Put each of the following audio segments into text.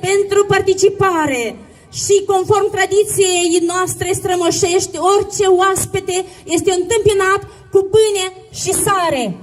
pentru participare și conform tradiției noastre strămoșești, orice oaspete este întâmpinat cu pâine și sare.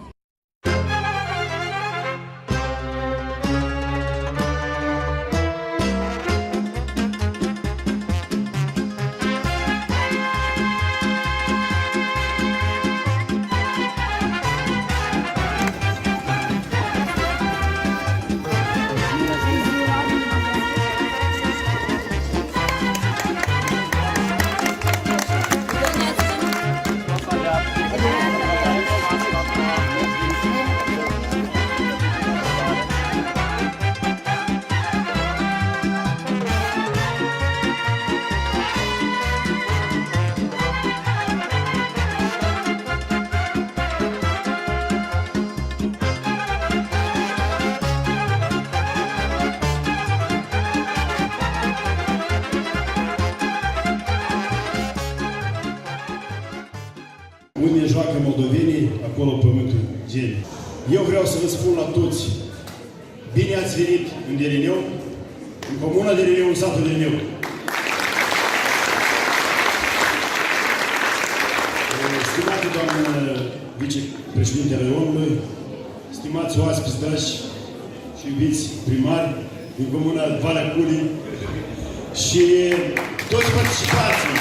Unde joacă moldovenii, acolo pământul gene. Eu vreau să vă spun la toți, bine ați venit în Derineu, în comuna Derineu, în satul Derineu. Stimată doamnă vicepreședinte Raionului, stimați oaspeți dragi și iubiți primari din comuna Valea Culii și toți participanții,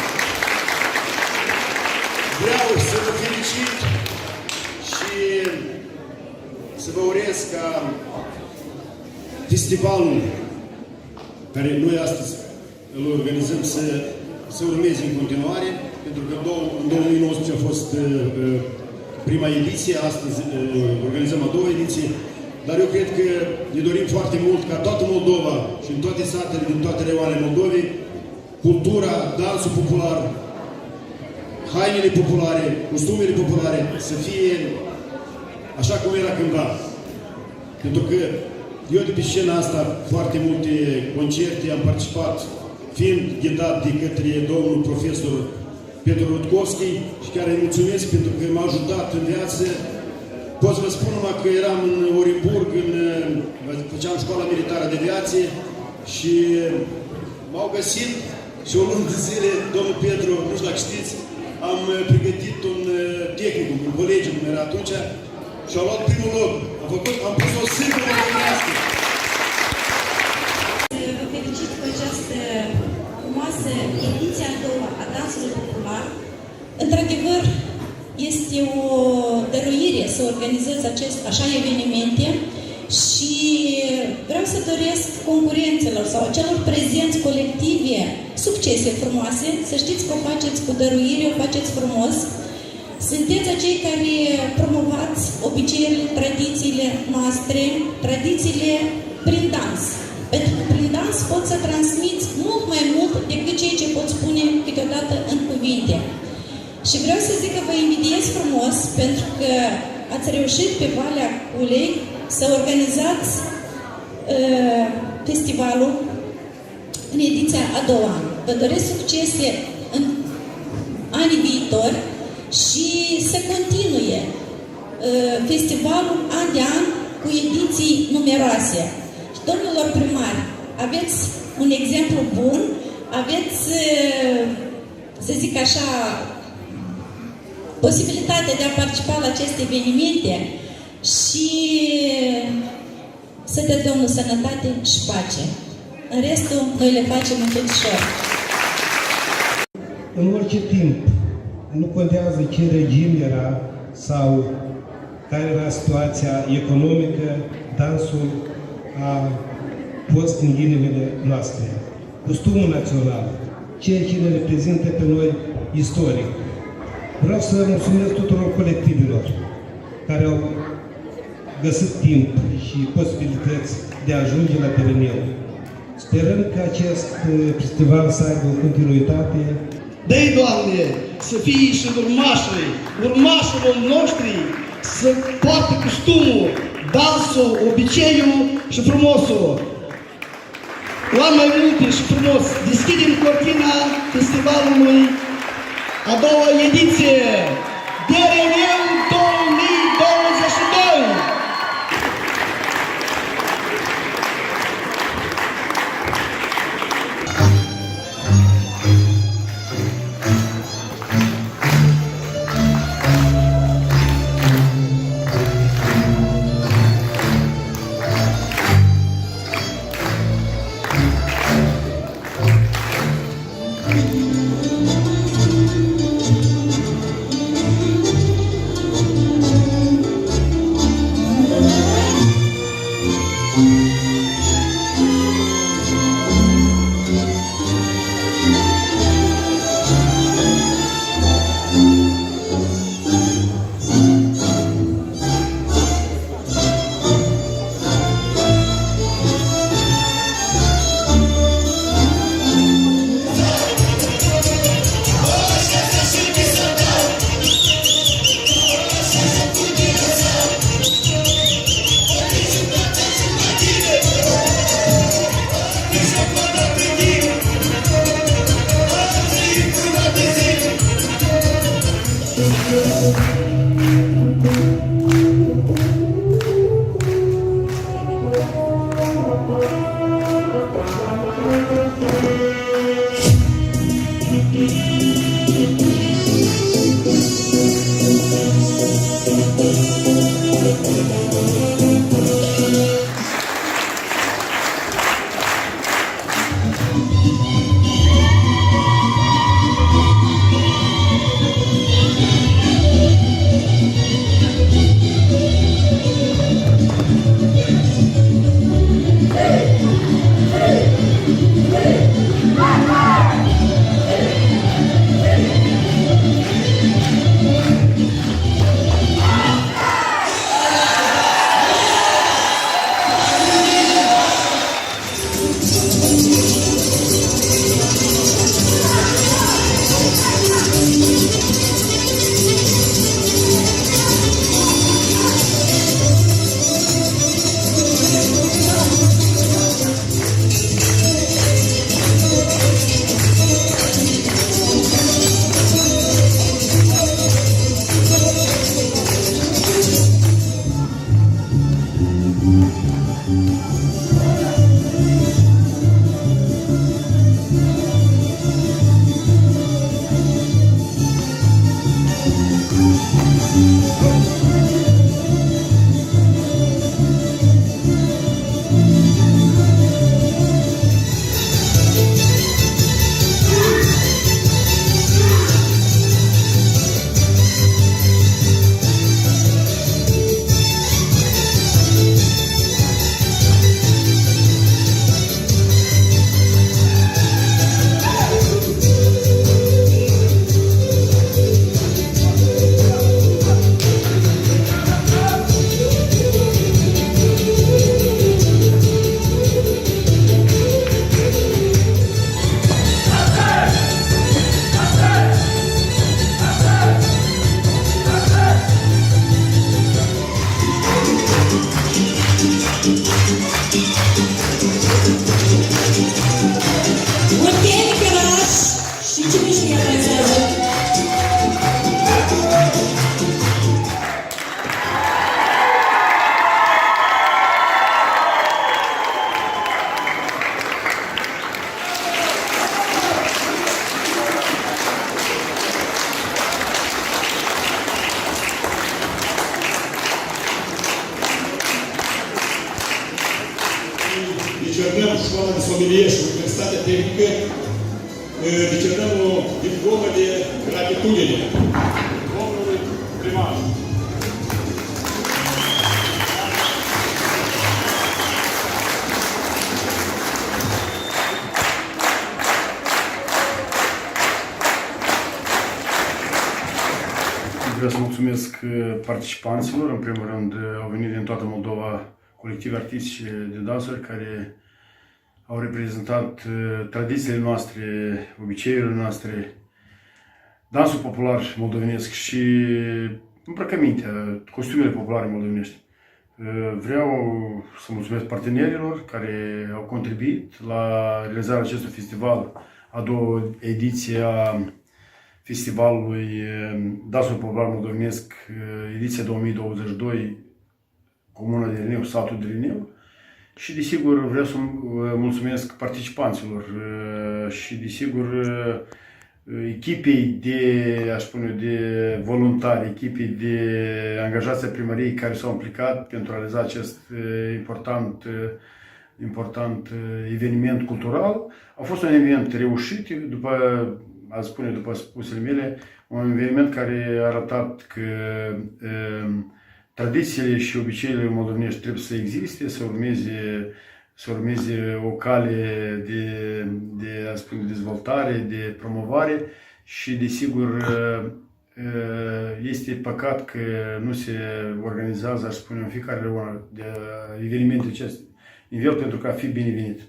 vreau să vă felicit și să vă urez ca festivalul care noi astăzi îl organizăm să urmeze în continuare, pentru că în 2019 a fost prima ediție, astăzi organizăm a doua ediție, dar eu cred că ne dorim foarte mult ca toată Moldova și în toate satele din toate reioanele Moldovei, cultura, dansul popular, hainele populare, costumele populare să fie așa cum era cândva. Pentru că eu de pe scena asta foarte multe concerte am participat, fiind ghidat de către domnul profesor Petru Rutkovski și care îi mulțumesc pentru că m-a ajutat în viață. Pot să vă spun numai că eram în Orenburg, făceam școala militară de aviație și m-au găsit și o lună de zile, domnul Petru, nu știu dacă știți, am pregătit un tehnic, un colegiu, cum era atunci, și am luat primul loc. Am pus o singură românească. Vă felicit cu această frumoasă ediție a doua a dansului popular. Într-adevăr, este o dăruire să organizez așa evenimente și vreau să doresc concurențelor sau celor prezenți colective succese frumoase. Să știți că o faceți cu dăruire, o faceți frumos. Sunteți acei care promovați obiceiurile, tradițiile noastre, tradițiile prin dans. Pentru că prin dans poți să transmiți mult mai mult decât ceea ce poți spune câteodată în cuvinte. Și vreau să zic că vă invidiez frumos pentru că ați reușit pe Valea Culei să organizați festivalul în ediția a doua. Vă doresc succese în anii viitori și să continue festivalul an de an cu ediții numeroase. Și domnilor primari, aveți un exemplu bun, aveți, să zic așa, posibilitatea de a participa la aceste evenimente și să dea Domnul sănătate și pace. În restul, noi le facem încetișor. În orice timp, nu contează ce regim era sau care era situația economică, dansul a fost în ghinimele noastre. Costumul național, ceea ce ne reprezintă pe noi istoric. Vreau să mulțumesc tuturor colectivilor care au găsit timp și posibilități de a ajunge la Derineu. Sperăm că acest festival să aibă o continuitate. Dă-i, Doamne, să fie și urmașilor noștri să poartă costumul, dansul, obiceiul și frumosul. Oameni mai multe și frumos, deschidem cortina festivalului a doua ediție, DRN 2022! Decernăm școala de sommelier și Universitatea Tehnică, decernăm o diplomă de gratitudine. Domnului primar. Vreau să mulțumesc participanților. În primul rând, au venit din toată Moldova colective artistice de dansuri care au reprezentat tradițiile noastre, obiceiurile noastre, dansul popular moldovenesc și îmbrăcămintea, costumele populare moldovenești. Vreau să mulțumesc partenerilor care au contribuit la realizarea acestui festival, a doua ediție a festivalului Dansul Popular Moldovenesc, ediția 2022, Comuna de Rineu, satul de Rineu. Și desigur vreau să mulțumesc participanților și desigur echipei de, aș spune, de voluntari, echipei de angajați ai primăriei care s-au implicat pentru a realiza acest important eveniment cultural. A fost un eveniment reușit, după spusele mele, un eveniment care a arătat că tradițiile și obiceiurile moldovenești trebuie să existe, să urmeze o cale de dezvoltare, de promovare și, desigur, este păcat că nu se organizează, aș spune, în fiecare lună de evenimente acest nivel pentru că a fi binevenit.